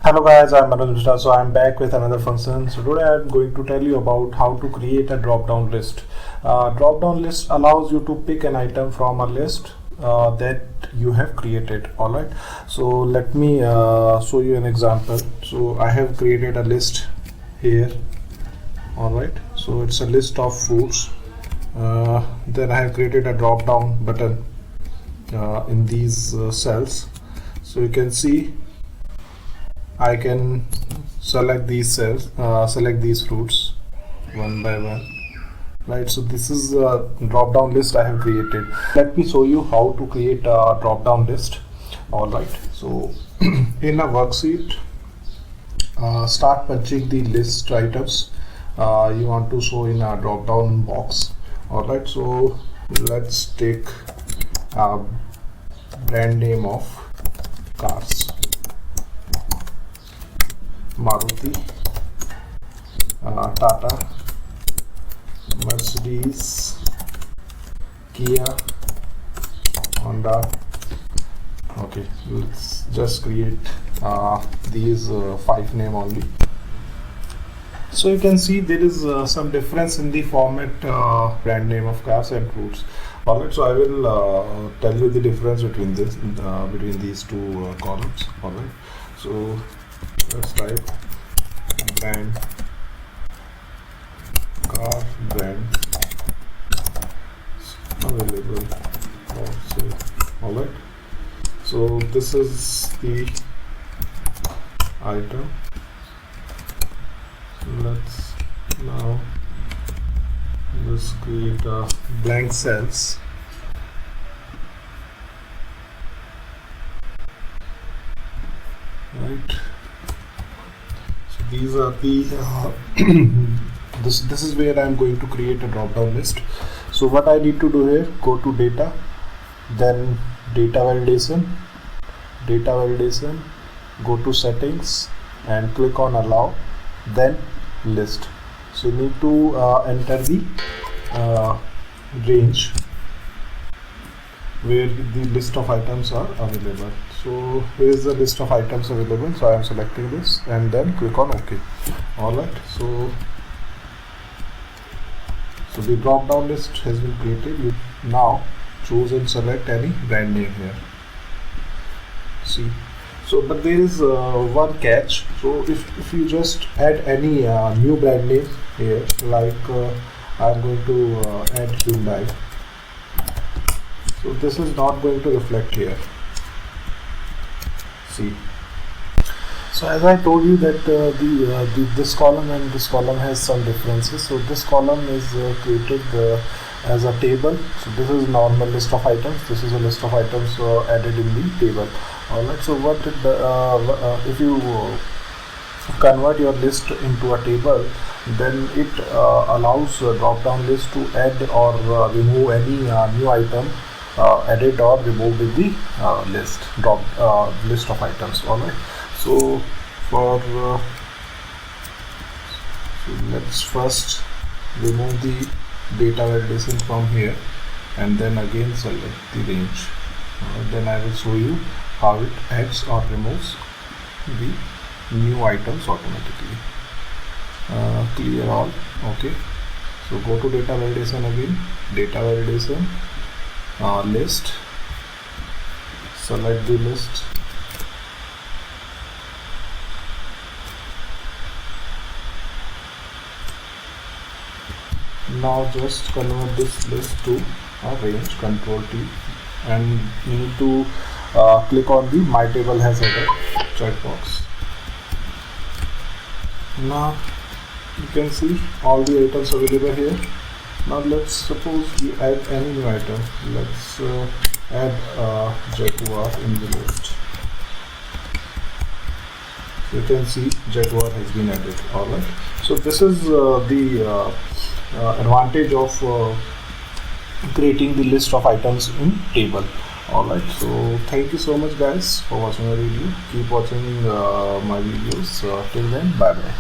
Hello guys, I'm Manoj Mishra. So I'm back with another function. So today I'm going to tell you about how to create a drop-down list. Drop-down list allows you to pick an item from a list that you have created. Alright, so let me show you an example. So I have created a list here. Alright, so it's a list of fruits. Then I have created a drop-down button in these cells. So you can see I can select these cells, select these fruits one by one, right? So this is a drop down list I have created. Let me show you how to create a drop down list. All right, so in a worksheet, start punching the list items you want to show in a drop down box. All right, so let's take a brand name of cars. Maruti, Tata, Mercedes, Kia, Honda. Okay, let's just create these 5 names only. So you can see there is some difference in the format brand name of cars and fruits. Alright, so I will tell you the difference between this between these two columns. Alright, so let's type brand car brand available for sale. Alright, so this is the item. Let's now just create a blank cells. Right, these are the this is where I am going to create a drop down list. So what I need to do here, go to data, then data validation, go to settings and click on allow, then list. So you need to enter the range where the list of items are available. So here is the list of items available, so I am selecting this and then click on OK. Alright, so the drop down list has been created. You now choose and select any brand name here. See, so but there is one catch. So if you just add any new brand name here, like I'm going to add Hyundai, so this is not going to reflect here. See, so as I told you that this column and this column has some differences. So this column is created as a table. So this is normal list of items. This is a list of items added in the table. Alright, so what if you convert your list into a table, then it allows drop down list to add or remove any new item added or removed in the list of items. Alright, so for so let's first remove the data validation from here and then again select the range. Then I will show you how it adds or removes the new items automatically. Clear all. Okay, so go to data validation again, data validation, list, select the list, now just convert this list to a range, Control T, and you need to click on the my table has added checkbox. Now you can see all the items available here. Now let's suppose we add any new item. Let's add Jaguar in the list. You can see Jaguar has been added. Alright, so this is the advantage of creating the list of items in table. Alright, so thank you so much guys for watching my video. Keep watching my videos. Till then, bye bye.